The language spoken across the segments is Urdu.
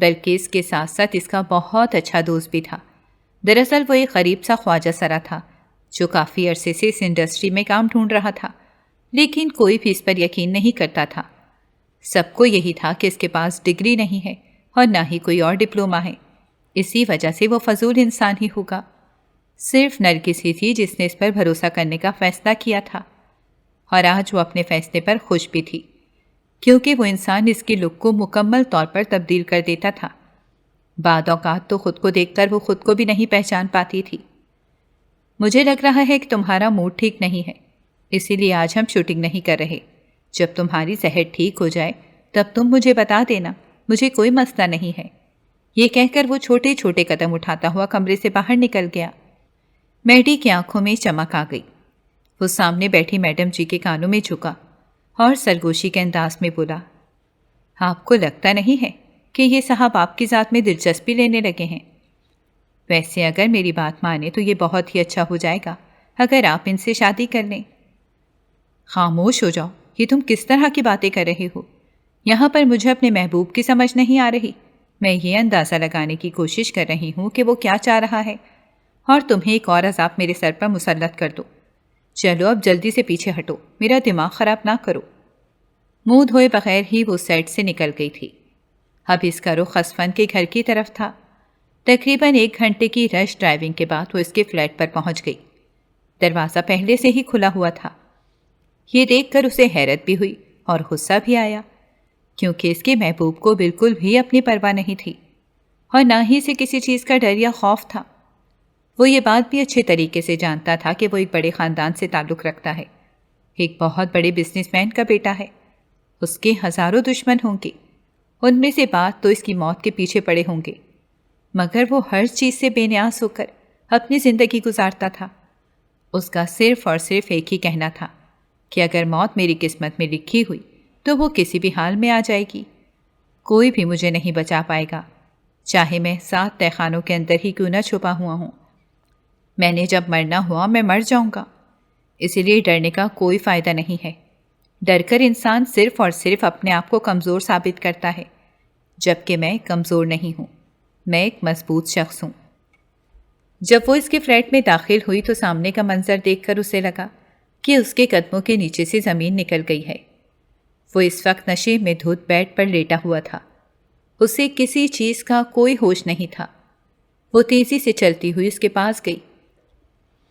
بلکہ اس کے ساتھ ساتھ اس کا بہت اچھا دوست بھی تھا۔ دراصل وہ ایک غریب سا خواجہ سرا تھا جو کافی عرصے سے اس انڈسٹری میں کام ڈھونڈ رہا تھا، لیکن کوئی بھی اس پر یقین نہیں کرتا تھا۔ سب کو یہی تھا کہ اس کے پاس ڈگری نہیں ہے اور نہ ہی کوئی اور ڈپلوما ہے، اسی وجہ سے وہ فضول انسان ہی ہوگا۔ صرف نرگس ہی تھی جس نے اس پر بھروسہ کرنے کا فیصلہ کیا تھا، اور آج وہ اپنے فیصلے پر خوش بھی تھی، کیونکہ وہ انسان اس کی لک کو مکمل طور پر تبدیل کر دیتا تھا۔ بعض اوقات تو خود کو دیکھ کر وہ خود کو بھی نہیں پہچان پاتی تھی۔ مجھے لگ رہا ہے کہ تمہارا موڈ ٹھیک نہیں ہے، اسی لیے آج ہم شوٹنگ نہیں کر رہے۔ جب تمہاری صحت ٹھیک ہو جائے تب تم مجھے بتا دینا، مجھے کوئی مسئلہ نہیں ہے۔ یہ کہہ کر وہ چھوٹے چھوٹے قدم اٹھاتا ہوا کمرے سے باہر نکل گیا۔ میڈی کی آنکھوں میں چمک آ گئی۔ وہ سامنے بیٹھی میڈم جی کے کانوں میں جھکا اور سرگوشی کے انداز میں بولا، آپ کو لگتا نہیں ہے کہ یہ صاحب آپ کی ذات میں دلچسپی لینے لگے ہیں؟ ویسے اگر میری بات مانے تو یہ بہت ہی اچھا ہو جائے گا اگر آپ ان سے شادی کر لیں۔ خاموش ہو جاؤ، یہ تم کس طرح کی باتیں کر رہے ہو؟ یہاں پر مجھے اپنے محبوب کی سمجھ نہیں آ رہی۔ میں یہ اندازہ لگانے کی کوشش کر رہی ہوں کہ وہ کیا چاہ رہا ہے، اور تمہیں ایک اور عذاب میرے سر پر مسلط کر دو۔ چلو اب جلدی سے پیچھے ہٹو، میرا دماغ خراب نہ کرو۔ منہ دھوئے بغیر ہی وہ سیٹ سے نکل گئی تھی۔ اب اس کا رخ اسفند کے گھر کی طرف تھا۔ تقریباً 1 گھنٹے کی رش ڈرائیونگ کے بعد وہ اس کے فلیٹ پر پہنچ گئی۔ دروازہ پہلے سے ہی کھلا ہوا تھا۔ یہ دیکھ کر اسے حیرت بھی ہوئی اور غصہ بھی آیا، کیونکہ اس کے محبوب کو بالکل بھی اپنی پرواہ نہیں تھی، اور نہ ہی اسے کسی چیز کا ڈر یا خوف تھا۔ وہ یہ بات بھی اچھے طریقے سے جانتا تھا کہ وہ ایک بڑے خاندان سے تعلق رکھتا ہے، ایک بہت بڑے بزنس مین کا بیٹا ہے۔ اس کے ہزاروں دشمن ہوں گے، ان میں سے بعض تو اس کی موت کے پیچھے پڑے ہوں گے، مگر وہ ہر چیز سے بے نیاز ہو کر اپنی زندگی گزارتا تھا۔ اس کا صرف اور صرف ایک ہی کہنا تھا کہ اگر موت میری قسمت میں لکھی ہوئی تو وہ کسی بھی حال میں آ جائے گی، کوئی بھی مجھے نہیں بچا پائے گا، چاہے میں 7 تہخانوں کے اندر ہی کیوں نہ چھپا ہوا ہوں۔ میں نے جب مرنا ہوا میں مر جاؤں گا، اسی لیے ڈرنے کا کوئی فائدہ نہیں ہے۔ ڈر کر انسان صرف اور صرف اپنے آپ کو کمزور ثابت کرتا ہے، جبکہ میں کمزور نہیں ہوں، میں ایک مضبوط شخص ہوں۔ جب وہ اس کے فلیٹ میں داخل ہوئی تو سامنے کا منظر دیکھ کر اسے لگا کہ اس کے قدموں کے نیچے سے زمین نکل گئی ہے۔ وہ اس وقت نشے میں دھت بیڈ پر لیٹا ہوا تھا۔ اسے کسی چیز کا کوئی ہوش نہیں تھا۔ وہ تیزی سے چلتی ہوئی اس کے پاس گئی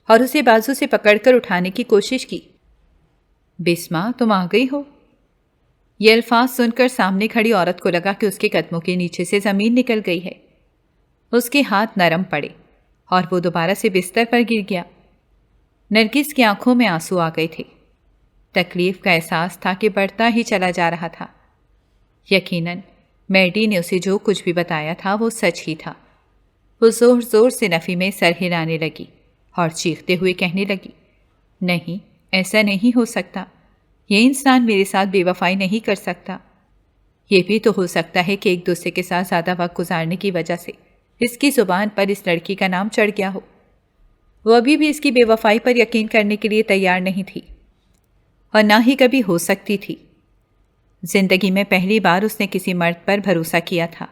اور اسے بازو سے پکڑ کر اٹھانے کی کوشش کی۔ بسمہ، تم آ گئی ہو؟ یہ الفاظ سن کر سامنے کھڑی عورت کو لگا کہ اس کے قدموں کے نیچے سے زمین نکل گئی ہے۔ اس کے ہاتھ نرم پڑے اور وہ دوبارہ سے بستر پر گر گیا۔ نرگس کی آنکھوں میں آنسو آ گئے تھے۔ تکلیف کا احساس تھا کہ بڑھتا ہی چلا جا رہا تھا۔ یقیناً میڈی نے اسے جو کچھ بھی بتایا تھا وہ سچ ہی تھا۔ وہ زور زور سے نفی میں سر ہلانے لگی اور چیختے ہوئے کہنے لگی، نہیں، ایسا نہیں ہو سکتا، یہ انسان میرے ساتھ بے وفائی نہیں کر سکتا۔ یہ بھی تو ہو سکتا ہے کہ ایک دوسرے کے ساتھ زیادہ وقت گزارنے کی وجہ سے اس کی زبان پر اس لڑکی کا نام چڑھ گیا ہو۔ وہ ابھی بھی اس کی بے وفائی پر یقین کرنے کے لیے تیار نہیں تھی، اور نہ ہی کبھی ہو سکتی تھی۔ زندگی میں پہلی بار اس نے کسی مرد پر بھروسہ کیا تھا،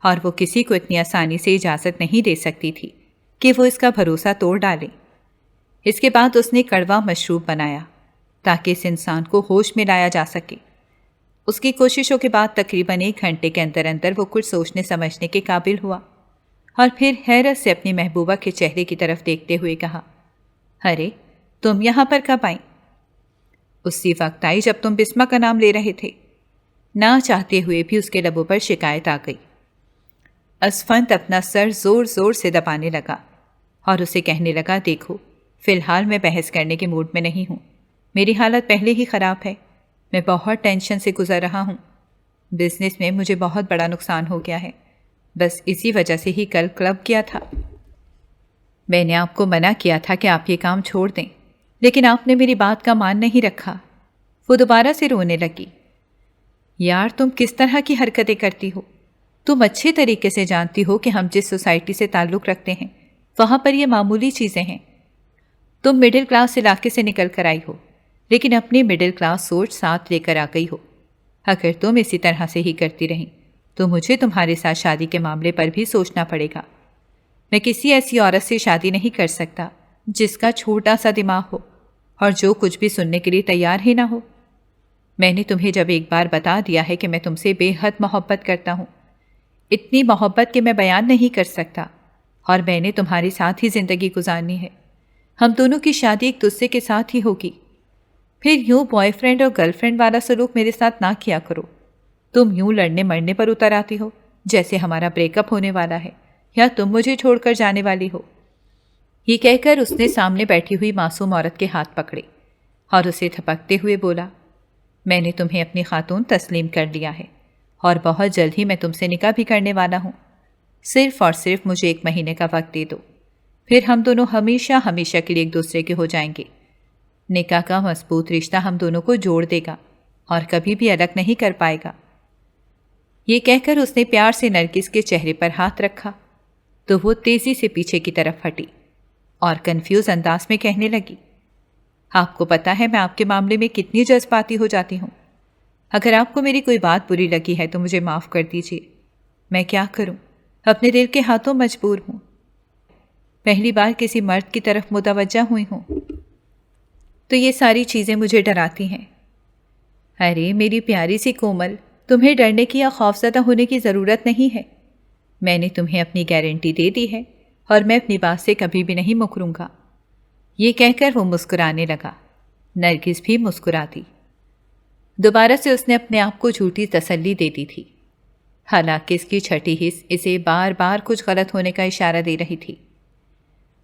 اور وہ کسی کو اتنی آسانی سے اجازت نہیں دے سکتی تھی کہ وہ اس کا بھروسہ توڑ ڈالے۔ اس کے بعد اس نے کڑوا مشروب بنایا تاکہ اس انسان کو ہوش میں لایا جا سکے۔ اس کی کوششوں کے بعد تقریباً 1 گھنٹے کے اندر اندر وہ کچھ سوچنے سمجھنے کے قابل ہوا، اور پھر حیرت سے اپنی محبوبہ کے چہرے کی طرف دیکھتے ہوئے کہا، ارے تم یہاں پر کب آئیں؟ اسی وقت آئی جب تم بسمہ کا نام لے رہے تھے۔ نہ چاہتے ہوئے بھی اس کے لبوں پر شکایت آ گئی۔ اسفند اپنا سر زور زور سے دبانے لگا اور اسے کہنے لگا، دیکھو، فی الحال میں بحث کرنے کے موڈ میں نہیں ہوں، میری حالت پہلے ہی خراب ہے، میں بہت ٹینشن سے گزر رہا ہوں، بزنس میں مجھے بہت بڑا نقصان ہو گیا ہے، بس اسی وجہ سے ہی کل کلب کیا تھا۔ میں نے آپ کو منع کیا تھا کہ آپ یہ کام چھوڑ دیں، لیکن آپ نے میری بات کا مان نہیں رکھا۔ وہ دوبارہ سے رونے لگی۔ یار، تم کس طرح کی حرکتیں کرتی ہو؟ تم اچھے طریقے سے جانتی ہو کہ ہم جس سوسائٹی سے تعلق رکھتے ہیں وہاں پر یہ معمولی چیزیں ہیں۔ تم مڈل کلاس علاقے سے نکل کر آئی ہو، لیکن اپنی مڈل کلاس سوچ ساتھ لے کر آ گئی ہو۔ اگر تم اسی طرح سے ہی کرتی رہیں تو مجھے تمہارے ساتھ شادی کے معاملے پر بھی سوچنا پڑے گا۔ میں کسی ایسی عورت سے شادی نہیں کر سکتا جس کا چھوٹا سا دماغ ہو اور جو کچھ بھی سننے کے لیے تیار ہی نہ ہو۔ میں نے تمہیں جب ایک بار بتا دیا ہے کہ میں تم سے بے حد محبت کرتا ہوں، اتنی محبت کہ میں بیان نہیں کر سکتا، اور میں نے تمہارے ساتھ ہی زندگی گزارنی ہے۔ ہم دونوں کی شادی ایک دوسرے کے ساتھ ہی ہوگی۔ پھر یوں بوائے فرینڈ اور گرل فرینڈ والا سلوک میرے ساتھ نہ کیا کرو۔ تم یوں لڑنے مرنے پر اتر آتی ہو جیسے ہمارا بریک اپ ہونے والا ہے یا تم مجھے چھوڑ کر جانے والی ہو۔ یہ کہہ کر اس نے سامنے بیٹھی ہوئی معصوم عورت کے ہاتھ پکڑے اور اسے تھپکتے ہوئے بولا، میں نے تمہیں اپنی خاتون تسلیم کر لیا ہے اور بہت جلد ہی میں تم سے نکاح بھی کرنے والا ہوں۔ صرف اور صرف مجھے 1 مہینے کا وقت دے دو، پھر ہم دونوں ہمیشہ ہمیشہ کے لیے ایک دوسرے کے ہو جائیں گے۔ نکاح کا مضبوط رشتہ ہم دونوں کو جوڑ دے گا اور کبھی بھی الگ نہیں کر پائے گا۔ یہ کہہ کر اس نے پیار سے نرگس کے چہرے پر ہاتھ رکھا تو وہ تیزی سے پیچھے کی طرف ہٹی اور کنفیوز انداز میں کہنے لگی، آپ کو پتہ ہے میں آپ کے معاملے میں کتنی جذباتی ہو جاتی ہوں۔ اگر آپ کو میری کوئی بات بری لگی ہے تو مجھے معاف کر دیجیے۔ میں کیا کروں، اپنے دل کے ہاتھوں مجبور ہوں۔ پہلی بار کسی مرد کی طرف متوجہ ہوئی ہوں تو یہ ساری چیزیں مجھے ڈراتی ہیں۔ ارے میری پیاری سی کومل، تمہیں ڈرنے کی یا خوفزدہ ہونے کی ضرورت نہیں ہے۔ میں نے تمہیں اپنی گارنٹی دے دی ہے اور میں اپنی بات سے کبھی بھی نہیں مکروں گا۔ یہ کہہ کر وہ مسکرانے لگا۔ نرگس بھی مسکراتی۔ دوبارہ سے اس نے اپنے آپ کو جھوٹی تسلی دے دی تھی، حالانکہ اس کی چھٹی حس اسے بار بار کچھ غلط ہونے کا اشارہ دے رہی تھی۔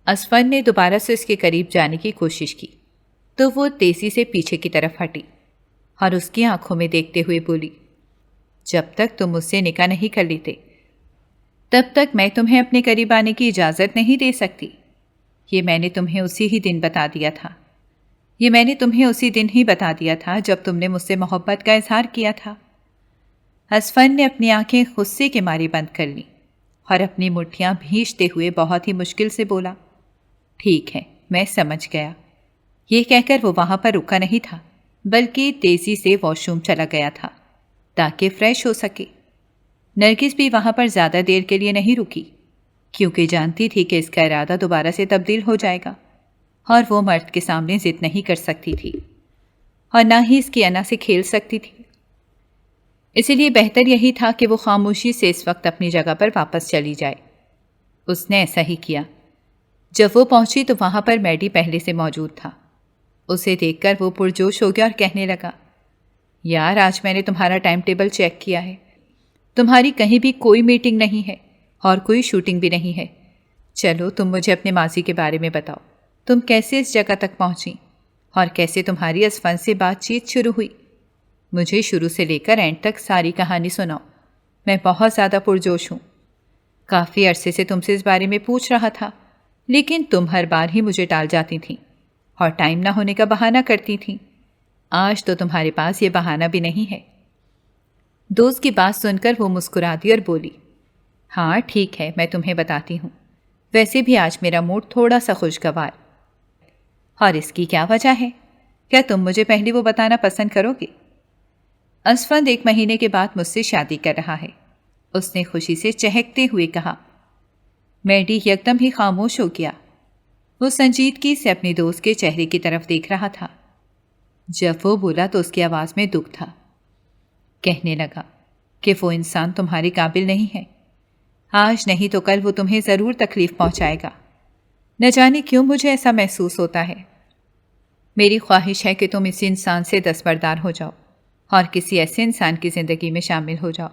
اسفن نے دوبارہ سے اس کے قریب جانے کی کوشش کی تو وہ تیزی سے پیچھے کی طرف ہٹی اور اس کی آنکھوں میں دیکھتے ہوئے بولی، جب تک تم مجھ سے نکاح نہیں کر لیتے تب تک میں تمہیں اپنے قریب آنے کی اجازت نہیں دے سکتی۔ یہ میں نے تمہیں اسی ہی دن بتا دیا تھا۔ جب تم نے مجھ سے محبت کا اظہار کیا تھا۔ اسفن نے اپنی آنکھیں غصے کے مارے بند کر لیں اور اپنی مٹھیاں بھینچتے ہوئے بہت ہی مشکل سے بولا، ٹھیک ہے، میں سمجھ گیا۔ یہ کہہ کر وہ وہاں پر رکا نہیں تھا بلکہ تیزی سے واش روم چلا گیا تھا تاکہ فریش ہو سکے۔ نرگس بھی وہاں پر زیادہ دیر کے لیے نہیں رکی کیونکہ جانتی تھی کہ اس کا ارادہ دوبارہ سے تبدیل ہو جائے گا اور وہ مرد کے سامنے ضد نہیں کر سکتی تھی اور نہ ہی اس کی انا سے کھیل سکتی تھی۔ اسی لیے بہتر یہی تھا کہ وہ خاموشی سے اس وقت اپنی جگہ پر واپس چلی جائے۔ اس نے ایسا ہی کیا۔ جب وہ پہنچی تو وہاں پر میڈی پہلے سے موجود تھا۔ اسے دیکھ کر وہ پرجوش ہو گیا اور کہنے لگا، یار آج میں نے تمہارا ٹائم ٹیبل چیک کیا ہے، تمہاری کہیں بھی کوئی میٹنگ نہیں ہے اور کوئی شوٹنگ بھی نہیں ہے۔ چلو تم مجھے اپنے ماضی کے بارے میں بتاؤ، تم کیسے اس جگہ تک پہنچی اور کیسے تمہاری اسفن سے بات چیت شروع ہوئی۔ مجھے شروع سے لے کر اینڈ تک ساری کہانی سناؤ، میں بہت زیادہ پرجوش ہوں۔ کافی عرصے سے تم سے اس بارے میں پوچھ رہا تھا لیکن تم ہر بار ہی مجھے ٹال جاتی تھیں اور ٹائم نہ ہونے کا بہانہ کرتی تھیں۔ آج تو تمہارے پاس یہ بہانہ بھی نہیں ہے۔ دوست کی بات سن کر وہ مسکرا دی اور بولی، ہاں ٹھیک ہے، میں تمہیں بتاتی ہوں۔ ویسے بھی آج میرا موڈ تھوڑا سا خوشگوار۔ اور اس کی کیا وجہ ہے؟ کیا تم مجھے پہلے وہ بتانا پسند کرو گے؟ اسفند 1 مہینے کے بعد مجھ سے شادی کر رہا ہے، اس نے خوشی سے چہکتے ہوئے کہا۔ میڈی یکدم ہی خاموش ہو گیا۔ وہ سنجیدگی سے اپنے دوست کے چہرے کی طرف دیکھ رہا تھا۔ جب وہ بولا تو اس کی آواز میں دکھ تھا۔ کہنے لگا کہ وہ انسان تمہارے قابل نہیں ہے۔ آج نہیں تو کل وہ تمہیں ضرور تکلیف پہنچائے گا۔ نہ جانے کیوں مجھے ایسا محسوس ہوتا ہے۔ میری خواہش ہے کہ تم اسی انسان سے دستبردار ہو جاؤ اور کسی ایسے انسان کی زندگی میں شامل ہو جاؤ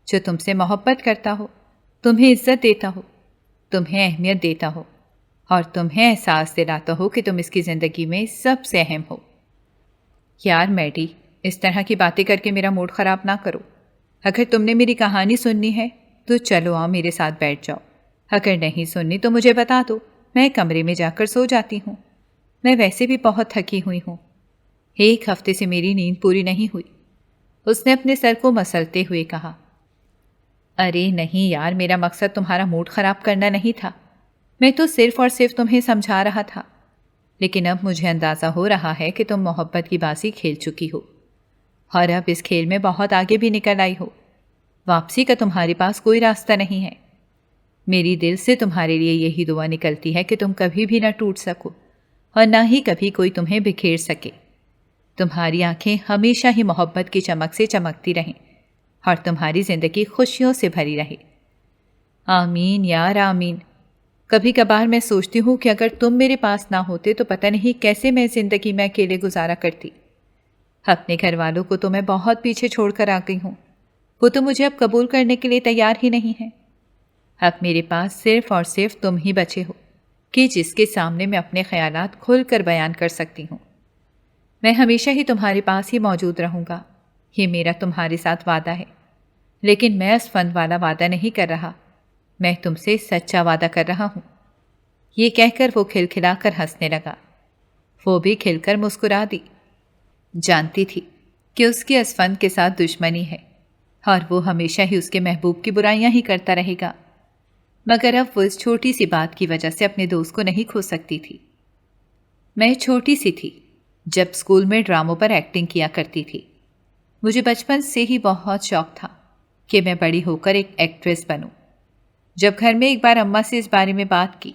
جو تم سے محبت کرتا ہو، تمہیں عزت دیتا ہو، تمہیں اہمیت دیتا ہو اور تمہیں احساس دلاتا ہو کہ تم اس کی زندگی میں سب سے اہم ہو۔ یار میڈی، اس طرح کی باتیں کر کے میرا موڈ خراب نہ کرو۔ اگر تم نے میری کہانی سننی ہے تو چلو آؤ میرے ساتھ بیٹھ جاؤ، اگر نہیں سننی تو مجھے بتا دو، میں کمرے میں جا کر سو جاتی ہوں۔ میں ویسے بھی بہت تھکی ہوئی ہوں، 1 ہفتے سے میری نیند پوری نہیں ہوئی۔ اس نے اپنے سر کو مسلتے ہوئے کہا۔ ارے نہیں یار، میرا مقصد تمہارا موڈ خراب کرنا نہیں تھا، میں تو صرف اور صرف تمہیں سمجھا رہا تھا۔ لیکن اب مجھے اندازہ ہو رہا ہے کہ تم محبت کی بازی کھیل چکی ہو اور اب اس کھیل میں بہت آگے بھی نکل آئی ہو۔ واپسی کا تمہارے پاس کوئی راستہ نہیں ہے۔ میری دل سے تمہارے لیے یہی دعا نکلتی ہے کہ تم کبھی بھی نہ ٹوٹ سکو اور نہ ہی کبھی کوئی تمہیں بکھیر سکے۔ تمہاری آنکھیں ہمیشہ ہی محبت کی چمک سے چمکتی رہیں اور تمہاری زندگی خوشیوں سے بھری رہے۔ آمین یار آمین۔ کبھی کبھار میں سوچتی ہوں کہ اگر تم میرے پاس نہ ہوتے تو پتہ نہیں کیسے میں زندگی میں اکیلے گزارا کرتی۔ اپنے گھر والوں کو تو میں بہت پیچھے چھوڑ کر آ گئی ہوں، وہ تو مجھے اب قبول کرنے کے لیے تیار ہی نہیں ہے۔ اب میرے پاس صرف اور صرف تم ہی بچے ہو کہ جس کے سامنے میں اپنے خیالات کھل کر بیان کر سکتی ہوں۔ میں ہمیشہ ہی تمہارے پاس ہی موجود رہوں گا، یہ میرا تمہارے ساتھ وعدہ ہے۔ لیکن میں اس فن والا وعدہ نہیں کر رہا، میں تم سے سچا وعدہ کر رہا ہوں۔ یہ کہہ کر وہ کھلکھلا کر ہنسنے لگا۔ وہ بھی کھل کر مسکرا دی۔ جانتی تھی کہ اس کی اسفند کے ساتھ دشمنی ہے اور وہ ہمیشہ ہی اس کے محبوب کی برائیاں ہی کرتا رہے گا، مگر اب وہ اس چھوٹی سی بات کی وجہ سے اپنے دوست کو نہیں کھو سکتی تھی۔ میں چھوٹی سی تھی جب اسکول میں ڈراموں پر ایکٹنگ کیا کرتی تھی۔ مجھے بچپن سے ہی بہت شوق تھا کہ میں بڑی ہو کر ایک ایکٹریس بنوں۔ جب گھر میں ایک بار اماں سے اس بارے میں بات کی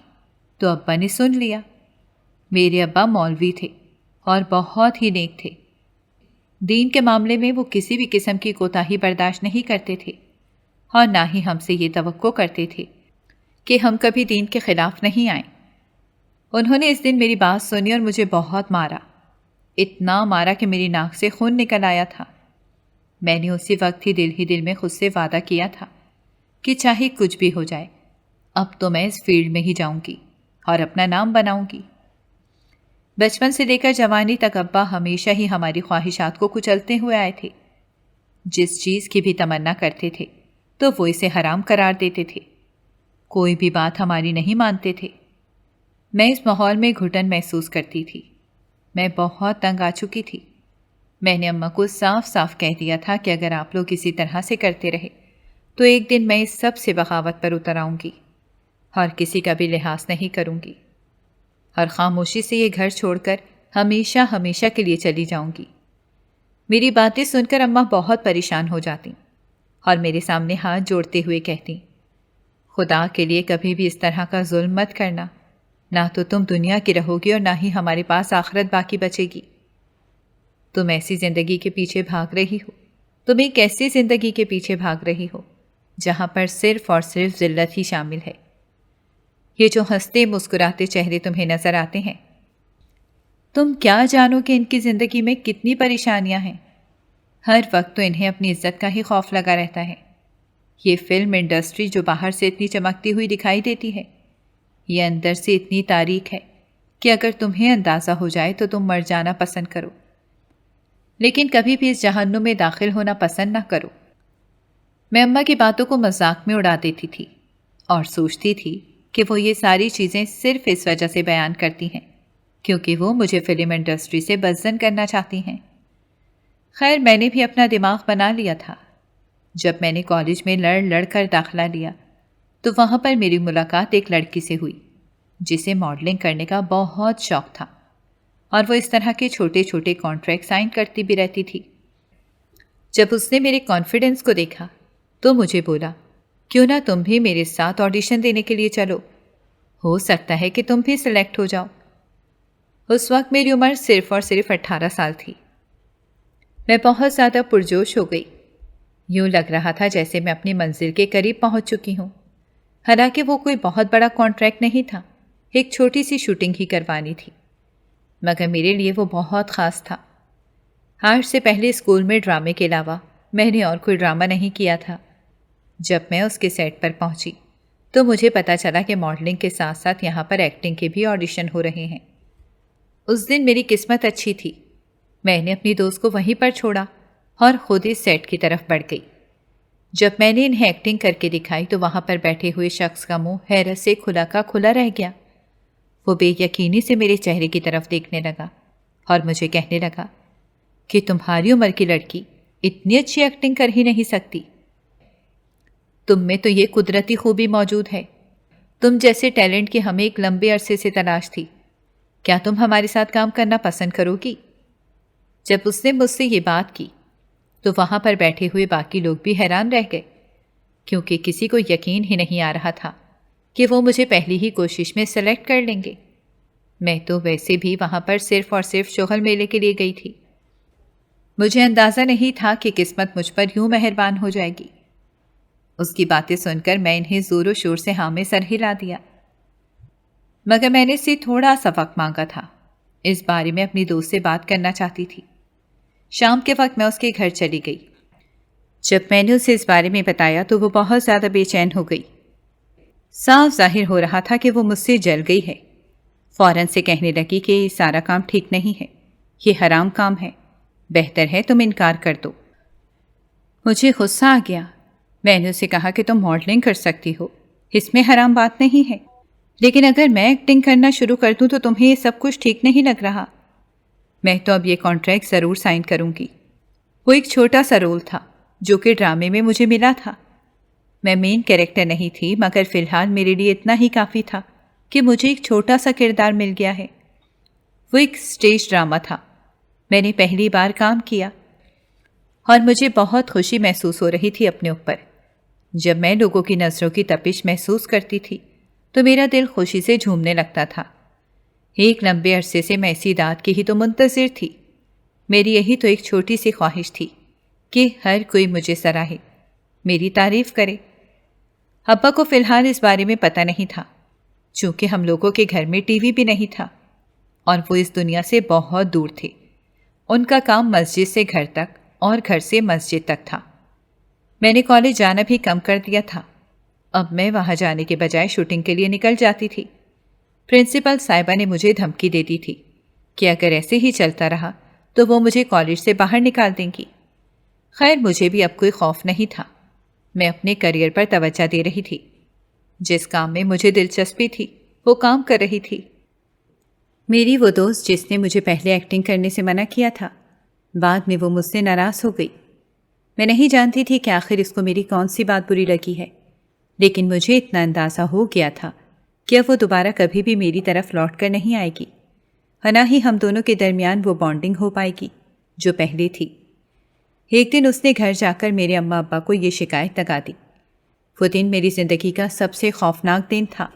تو ابا نے سن لیا۔ میرے ابا مولوی تھے اور بہت ہی نیک تھے۔ دین کے معاملے میں وہ کسی بھی قسم کی کوتاہی برداشت نہیں کرتے تھے اور نہ ہی ہم سے یہ توقع کرتے تھے کہ ہم کبھی دین کے خلاف نہیں آئیں۔ انہوں نے اس دن میری بات سنی اور مجھے بہت مارا، اتنا مارا کہ میری ناک سے خون نکل آیا تھا۔ میں نے اسی وقت ہی دل میں خود سے وعدہ کیا تھا کہ چاہے کچھ بھی ہو جائے اب تو میں اس فیلڈ میں ہی جاؤں گی اور اپنا نام بناؤں گی۔ بچپن سے لے کر جوانی تک ابا ہمیشہ ہی ہماری خواہشات کو کچلتے ہوئے آئے تھے۔ جس چیز کی بھی تمنا کرتے تھے تو وہ اسے حرام قرار دیتے تھے، کوئی بھی بات ہماری نہیں مانتے تھے۔ میں اس ماحول میں گھٹن محسوس کرتی تھی، میں بہت تنگ آ چکی تھی۔ میں نے اماں کو صاف صاف کہہ دیا تھا کہ اگر آپ لوگ اسی طرح سے کرتے رہے تو ایک دن میں اس سب سے بغاوت پر اتر آؤں گی اور کسی کا بھی لحاظ نہیں کروں گی اور خاموشی سے یہ گھر چھوڑ کر ہمیشہ ہمیشہ کے لیے چلی جاؤں گی۔ میری باتیں سن کر اماں بہت پریشان ہو جاتی اور میرے سامنے ہاتھ جوڑتے ہوئے کہتی، خدا کے لیے کبھی بھی اس طرح کا ظلم مت کرنا، نہ تو تم دنیا کی رہو گی اور نہ ہی ہمارے پاس آخرت باقی بچے گی۔ تم ایسی زندگی کے پیچھے بھاگ رہی ہو، تم ایک ایسی زندگی کے پیچھے بھاگ رہی ہو جہاں پر صرف اور صرف ذلت ہی شامل ہے۔ یہ جو ہنستے مسکراتے چہرے تمہیں نظر آتے ہیں، تم کیا جانو کہ ان کی زندگی میں کتنی پریشانیاں ہیں۔ ہر وقت تو انہیں اپنی عزت کا ہی خوف لگا رہتا ہے۔ یہ فلم انڈسٹری جو باہر سے اتنی چمکتی ہوئی دکھائی دیتی ہے، یہ اندر سے اتنی تاریک ہے کہ اگر تمہیں اندازہ ہو جائے تو تم مر جانا پسند کرو، لیکن کبھی بھی اس جہنم میں داخل ہونا پسند نہ کرو۔ میں اماں کی باتوں کو مذاق میں اڑا دیتی تھی اور سوچتی تھی کہ وہ یہ ساری چیزیں صرف اس وجہ سے بیان کرتی ہیں کیونکہ وہ مجھے فلم انڈسٹری سے بدزن کرنا چاہتی ہیں۔ خیر، میں نے بھی اپنا دماغ بنا لیا تھا۔ جب میں نے کالج میں لڑ کر داخلہ لیا تو وہاں پر میری ملاقات ایک لڑکی سے ہوئی جسے ماڈلنگ کرنے کا بہت شوق تھا اور وہ اس طرح کے چھوٹے چھوٹے کانٹریکٹ سائن کرتی بھی رہتی تھی۔ جب اس نے میرے کانفیڈنس کو دیکھا تو مجھے بولا، کیوں نہ تم بھی میرے ساتھ آڈیشن دینے کے لیے چلو، ہو سکتا ہے کہ تم بھی سلیکٹ ہو جاؤ۔ اس وقت میری عمر صرف اور صرف 18 سال تھی۔ میں بہت زیادہ پرجوش ہو گئی، یوں لگ رہا تھا جیسے میں اپنی منزل کے قریب پہنچ چکی ہوں۔ حالانکہ وہ کوئی بہت بڑا کانٹریکٹ نہیں تھا، ایک چھوٹی سی شوٹنگ ہی کروانی تھی، مگر میرے لیے وہ بہت خاص تھا۔ آج سے پہلے اسکول میں ڈرامے کے علاوہ میں نے اور کوئی ڈرامہ نہیں کیا تھا۔ جب میں اس کے سیٹ پر پہنچی تو مجھے پتا چلا کہ ماڈلنگ کے ساتھ ساتھ یہاں پر ایکٹنگ کے بھی آڈیشن ہو رہے ہیں۔ اس دن میری قسمت اچھی تھی، میں نے اپنی دوست کو وہیں پر چھوڑا اور خود اس سیٹ کی طرف بڑھ گئی۔ جب میں نے انہیں ایکٹنگ کر کے دکھائی تو وہاں پر بیٹھے ہوئے شخص کا منہ حیرت سے کھلا کا کھلا رہ گیا۔ وہ بے یقینی سے میرے چہرے کی طرف دیکھنے لگا اور مجھے کہنے لگا کہ تمہاری عمر کی لڑکی اتنی اچھی ایکٹنگ کر ہی نہیں سکتی، تم میں تو یہ قدرتی خوبی موجود ہے، تم جیسے ٹیلنٹ کی ہمیں ایک لمبے عرصے سے تلاش تھی، کیا تم ہمارے ساتھ کام کرنا پسند کرو گی؟ جب اس نے مجھ سے یہ بات کی تو وہاں پر بیٹھے ہوئے باقی لوگ بھی حیران رہ گئے کیونکہ کسی کو یقین ہی نہیں آ رہا تھا کہ وہ مجھے پہلی ہی کوشش میں سلیکٹ کر لیں گے۔ میں تو ویسے بھی وہاں پر صرف اور صرف شغل میلے کے لیے گئی تھی۔ مجھے اندازہ نہیں تھا کہ قسمت مجھ پر یوں مہربان ہو جائے گی۔ اس کی باتیں سن کر میں انہیں زور و شور سے ہاں میں سر ہلا دیا، مگر میں نے اس سے تھوڑا سا وقت مانگا تھا۔ اس بارے میں اپنی دوست سے بات کرنا چاہتی تھی۔ شام کے وقت میں اس کے گھر چلی گئی۔ جب میں نے اسے اس بارے میں بتایا تو وہ بہت زیادہ بے چین ہو گئی۔ صاف ظاہر ہو رہا تھا کہ وہ مجھ سے جل گئی ہے۔ فوراً سے کہنے لگی کہ یہ سارا کام ٹھیک نہیں ہے، یہ حرام کام ہے، بہتر ہے تم انکار کر دو۔ مجھے غصہ آ گیا۔ میں نے اسے کہا کہ تم ماڈلنگ کر سکتی ہو، اس میں حرام بات نہیں ہے، لیکن اگر میں ایکٹنگ کرنا شروع کر دوں تو تمہیں یہ سب کچھ ٹھیک نہیں لگ رہا۔ میں تو اب یہ کانٹریکٹ ضرور سائن کروں گی۔ وہ ایک چھوٹا سا رول تھا جو کہ ڈرامے میں مجھے ملا تھا۔ میں مین کیریکٹر نہیں تھی، مگر فی الحال میرے لیے اتنا ہی کافی تھا کہ مجھے ایک چھوٹا سا کردار مل گیا ہے۔ وہ ایک سٹیج ڈرامہ تھا۔ میں نے پہلی بار کام کیا اور مجھے بہت خوشی محسوس ہو رہی تھی اپنے اوپر۔ جب میں لوگوں کی نظروں کی تپش محسوس کرتی تھی تو میرا دل خوشی سے جھومنے لگتا تھا۔ ایک لمبے عرصے سے میں اسی دعوت کی ہی تو منتظر تھی۔ میری یہی تو ایک چھوٹی سی خواہش تھی کہ ہر کوئی مجھے سراہے، میری تعریف کرے۔ ابا کو فی الحال اس بارے میں پتہ نہیں تھا، چونکہ ہم لوگوں کے گھر میں ٹی وی بھی نہیں تھا اور وہ اس دنیا سے بہت دور تھے۔ ان کا کام مسجد سے گھر تک اور گھر سے مسجد تک تھا۔ میں نے کالج جانا بھی کم کر دیا تھا۔ اب میں وہاں جانے کے بجائے شوٹنگ کے لیے نکل جاتی تھی۔ پرنسپل صاحبہ نے مجھے دھمکی دے دی تھی کہ اگر ایسے ہی چلتا رہا تو وہ مجھے کالج سے باہر نکال دیں گی۔ خیر مجھے بھی اب کوئی خوف نہیں تھا۔ میں اپنے کریئر پر توجہ دے رہی تھی۔ جس کام میں مجھے دلچسپی تھی وہ کام کر رہی تھی۔ میری وہ دوست جس نے مجھے پہلے ایکٹنگ کرنے سے منع کیا تھا، بعد میں وہ مجھ سے ناراض ہو گئی۔ میں نہیں جانتی تھی کہ آخر اس کو میری کون سی بات بری لگی ہے، لیکن مجھے اتنا اندازہ ہو گیا تھا کہ اب وہ دوبارہ کبھی بھی میری طرف لوٹ کر نہیں آئے گی، اور نہ ہی ہم دونوں کے درمیان وہ بانڈنگ ہو پائے گی جو پہلے تھی۔ ایک دن اس نے گھر جا کر میرے اماں ابا کو یہ شکایت لگا دی۔ وہ دن میری زندگی کا سب سے خوفناک دن تھا۔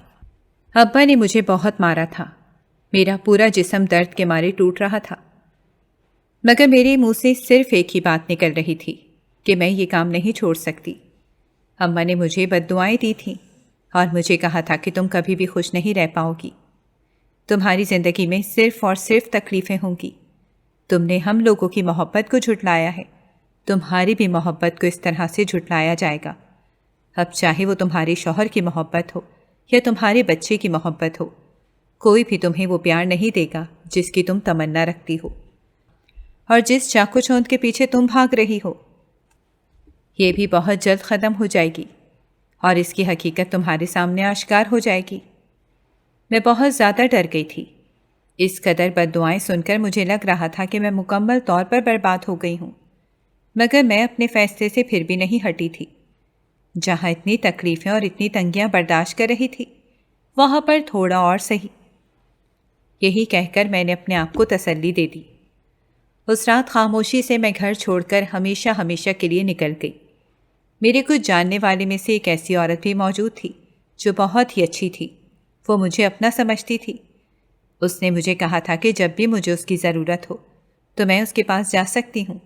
ابا نے مجھے بہت مارا تھا۔ میرا پورا جسم درد کے مارے ٹوٹ رہا تھا، مگر میرے منہ سے صرف ایک ہی بات نکل رہی تھی کہ میں یہ کام نہیں چھوڑ سکتی۔ اماں نے مجھے بد دعائیں دی تھیں اور مجھے کہا تھا کہ تم کبھی بھی خوش نہیں رہ پاؤ گی، تمہاری زندگی میں صرف اور صرف تکلیفیں ہوں گی، تم نے ہم لوگوں کی محبت کو جھٹلایا ہے، تمہاری بھی محبت کو اس طرح سے جھٹلایا جائے گا۔ اب چاہے وہ تمہارے شوہر کی محبت ہو یا تمہارے بچے کی محبت ہو، کوئی بھی تمہیں وہ پیار نہیں دے گا جس کی تم تمنا رکھتی ہو اور جس چاقو چوند کے پیچھے تم بھاگ رہی ہو۔ یہ بھی بہت جلد ختم ہو جائے گی اور اس کی حقیقت تمہارے سامنے آشکار ہو جائے گی۔ میں بہت زیادہ ڈر گئی تھی۔ اس قدر بد دعائیں سن کر مجھے لگ رہا تھا کہ میں مکمل طور پر برباد ہو گئی ہوں، مگر میں اپنے فیصلے سے پھر بھی نہیں ہٹی تھی۔ جہاں اتنی تکلیفیں اور اتنی تنگیاں برداشت کر رہی تھی، وہاں پر تھوڑا اور صحیح۔ یہی کہہ کر میں نے اپنے آپ کو تسلی دے دی۔ اس رات خاموشی سے میں گھر چھوڑ کر ہمیشہ ہمیشہ کے لیے نکل گئی۔ میرے کچھ جاننے والے میں سے ایک ایسی عورت بھی موجود تھی جو بہت ہی اچھی تھی۔ وہ مجھے اپنا سمجھتی تھی۔ اس نے مجھے کہا تھا کہ جب بھی مجھے اس کی ضرورت ہو تو میں اس کے پاس جا سکتی ہوں۔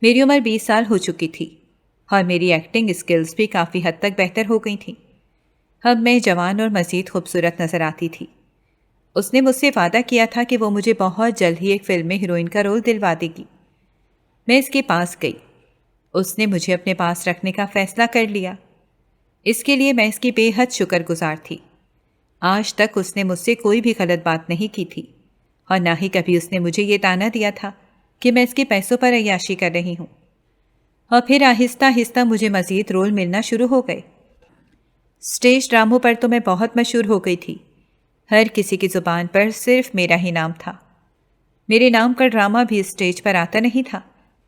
میری عمر 20 سال ہو چکی تھی اور میری ایکٹنگ اسکلز بھی کافی حد تک بہتر ہو گئی تھیں۔ اب میں جوان اور مزید خوبصورت نظر آتی تھی۔ اس نے مجھ سے وعدہ کیا تھا کہ وہ مجھے بہت جلد ہی ایک فلم میں ہیروئن کا رول دلوا دے گی۔ میں اس کے پاس گئی۔ اس نے مجھے اپنے پاس رکھنے کا فیصلہ کر لیا۔ اس کے لیے میں اس کی بے حد شکر گزار تھی۔ آج تک اس نے مجھ سے کوئی بھی غلط بات نہیں کی تھی اور نہ ہی کبھی اس نے مجھے یہ طعنہ دیا تھا کہ میں اس کے پیسوں پر عیاشی کر رہی ہوں۔ اور پھر آہستہ آہستہ مجھے مزید رول ملنا شروع ہو گئے۔ اسٹیج ڈراموں پر تو میں بہت مشہور ہو گئی تھی۔ ہر کسی کی زبان پر صرف میرا ہی نام تھا۔ میرے نام کا ڈرامہ بھی اسٹیج پر آتا نہیں تھا